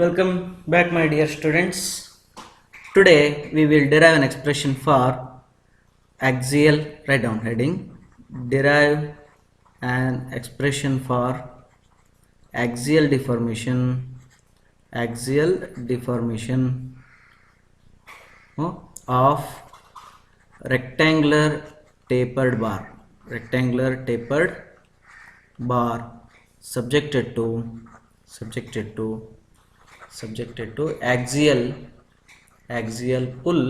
Welcome back, my dear students. Today we will derive an expression for axial, write down heading, derive an expression for axial deformation of rectangular tapered bar subjected to axial pull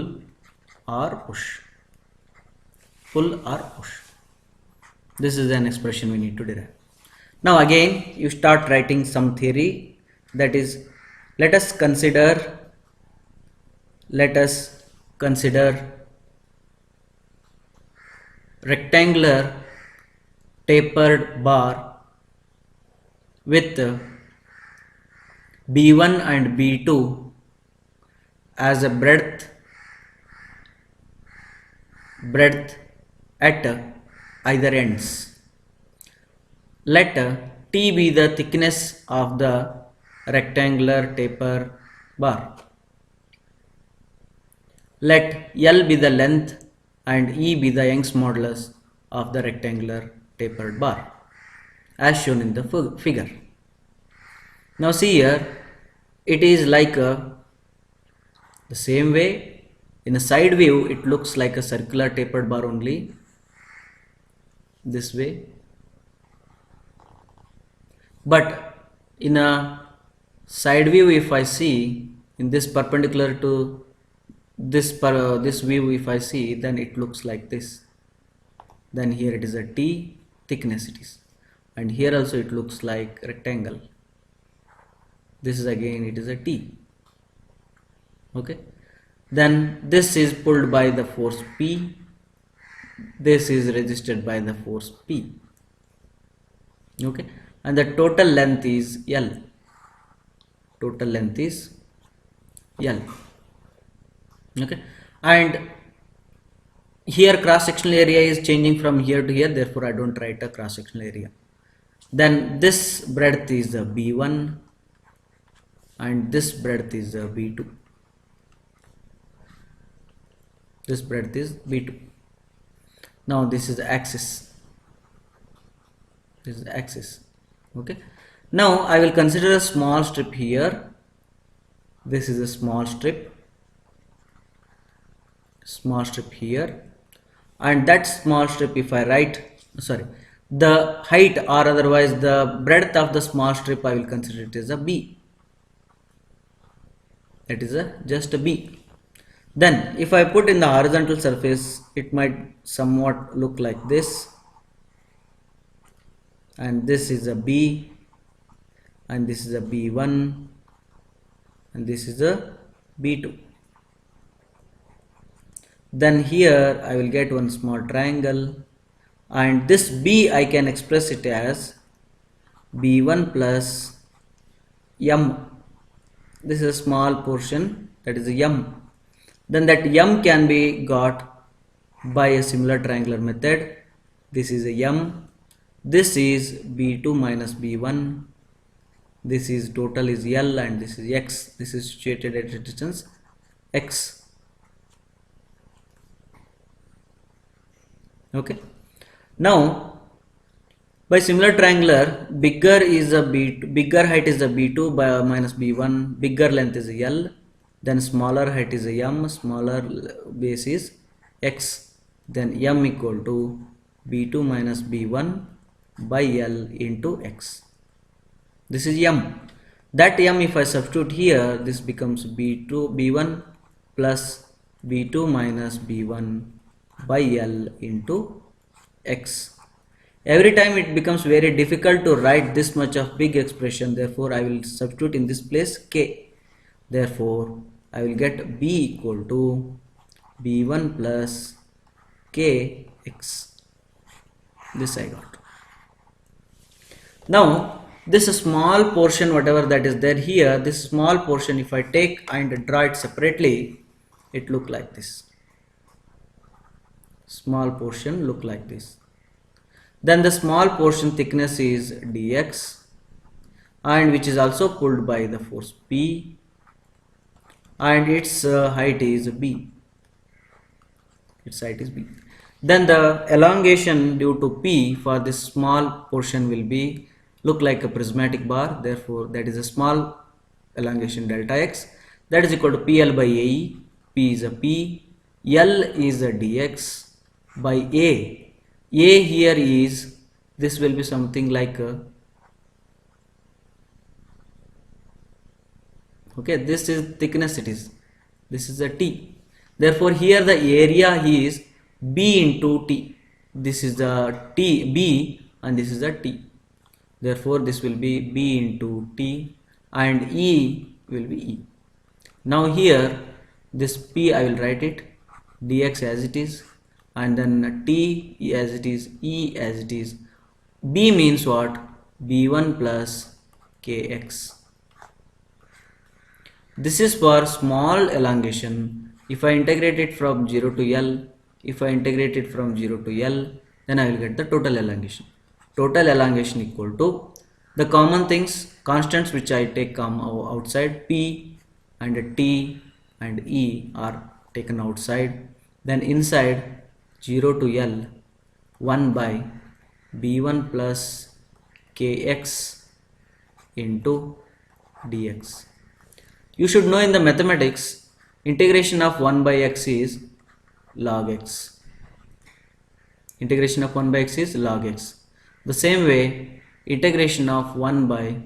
or push. This is an expression we need to derive. Now again you start writing some theory, that is, let us consider rectangular tapered bar with B1 and B2 as a breadth at either ends. Let T be the thickness of the rectangular taper bar. Let L be the length and E be the Young's modulus of the rectangular tapered bar, as shown in the figure. Now see here, it is like the same way. In a side view it looks like a circular tapered bar only, this way, but in a side view, if I see in this perpendicular to this view, if I see, then it looks like this. Then here it is a T thickness it is, and here also it looks like rectangle. This is again, it is a T. Okay, then this is pulled by the force P, this is resisted by the force P. Okay, and the total length is L. Okay, and here cross sectional area is changing from here to here, therefore I don't write a cross sectional area. Then this breadth is the B1 and this breadth is the B2. This breadth is B2. Now this is the axis. Okay, now I will consider a small strip here. This is a small strip here, and that small strip, if I write, the height or otherwise the breadth of the small strip, I will consider it as a B. That is just a B. Then if I put in the horizontal surface, it might somewhat look like this, and this is a B, and this is a B1, and this is a B2. Then here I will get one small triangle, and this B I can express it as B1 plus M. This is a small portion, that is a M. Then that M can be got by a similar triangular method. This is a M, this is B2 minus B1, this is total is L, and this is X. This is situated at a distance X. Okay, now by similar triangular, bigger height is the B2 by minus B1, bigger length is L, then smaller height is M, smaller base is X, then M equal to B2 minus B1 by L into X. This is M. That M, if I substitute here, this becomes B1 plus B2 minus B1 by L into X. Every time it becomes very difficult to write this much of big expression, therefore I will substitute in this place K. Therefore I will get B equal to B1 plus Kx. This I got. Now this small portion, whatever that is there here, this small portion, if I take and draw it separately, it look like this. Small portion look like this. Then the small portion thickness is dx. and which is also pulled by the force P, and its height is B. Its height is B. Then the elongation due to P for this small portion will be look like a prismatic bar. Therefore, that is a small elongation delta x, that is equal to PL by AE. P is a P, L is a dx by A. A here is, this will be something like a, okay, this is thickness, it is, this is a T. Therefore, here the area is B into T. This is the T, B, and this is the T. Therefore, this will be B into T, and E will be E. Now here, this P I will write it dx as it is, and then T as it is, E as it is. B means what? B1 plus Kx. This is for small elongation. If I integrate it from 0 to L, if I integrate it from 0 to L, then I will get the total elongation. Total elongation equal to the common things, constants which I take come outside, P and T and E are taken outside. Then inside 0 to L, 1 by B1 plus Kx into dx. You should know in the mathematics, integration of 1 by x is log x. Integration of 1 by x is log x. The same way, integration of 1 by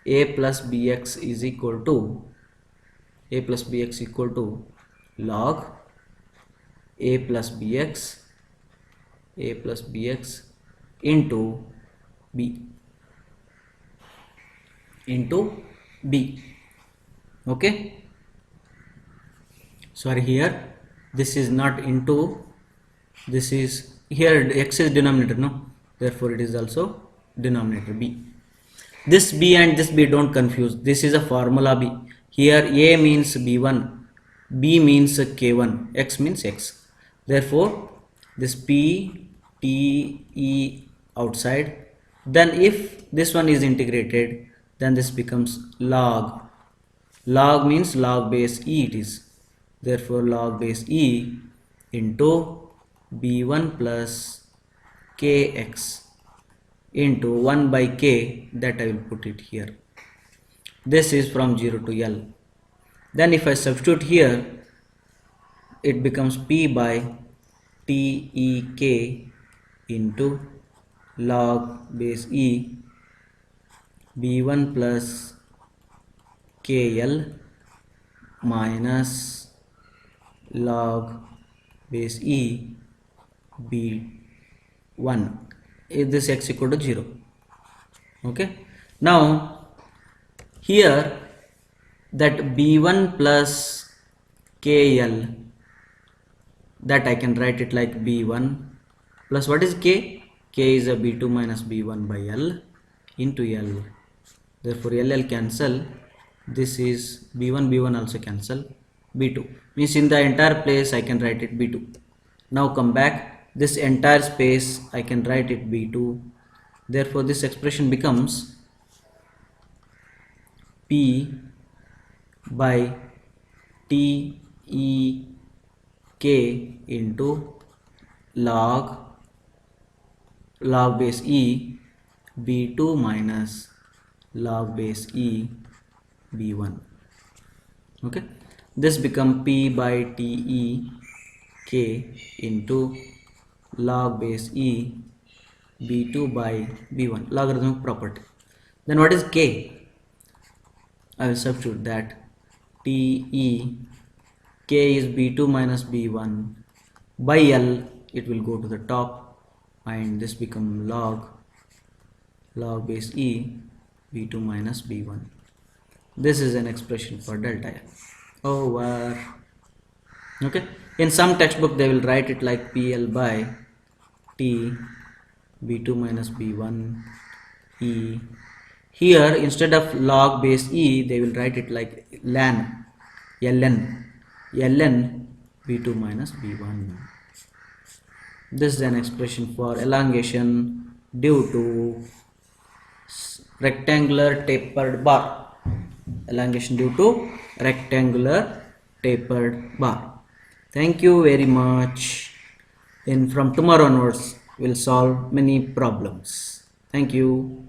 a plus bx is equal to log a plus bx into b. Okay, sorry, here this is not into, this is, here x is denominator, no, therefore it is also denominator b. This b and this b don't confuse, this is a formula b. Here a means b1, b means k1, x means x. Therefore this p, t, e outside. Then if this one is integrated, then this becomes log. Log means log base e it is. Therefore log base e into b1 plus kx into 1 by k, that I will put it here. This is from 0 to L. Then if I substitute here, it becomes p by t e k into log base e b1 plus kl minus log base e b1, if this x equal to 0. Okay, now here that b1 plus kl, that I can write it like b1 plus what is k? K is a b2 minus b1 by L into L. Therefore L cancel, this is b1 also cancel, b2 means in the entire place I can write it b2. Now come back, this entire space I can write it b2. Therefore this expression becomes p by t e k into log base e b2 minus log base e b1. Okay, this become p by t e k into log base e b2 by b1, logarithmic property. Then what is k? I will substitute that t e k is b2 minus b1 by L, it will go to the top, and this become log base e b2 minus b1. This is an expression for delta L over. Okay, in some textbook they will write it like PL by T b2 minus b1 e. Here instead of log base e, they will write it like ln b2 minus b1. This is an expression for elongation due to rectangular tapered bar. Elongation due to rectangular tapered bar. Thank you very much. And from tomorrow onwards, we'll solve many problems. Thank you.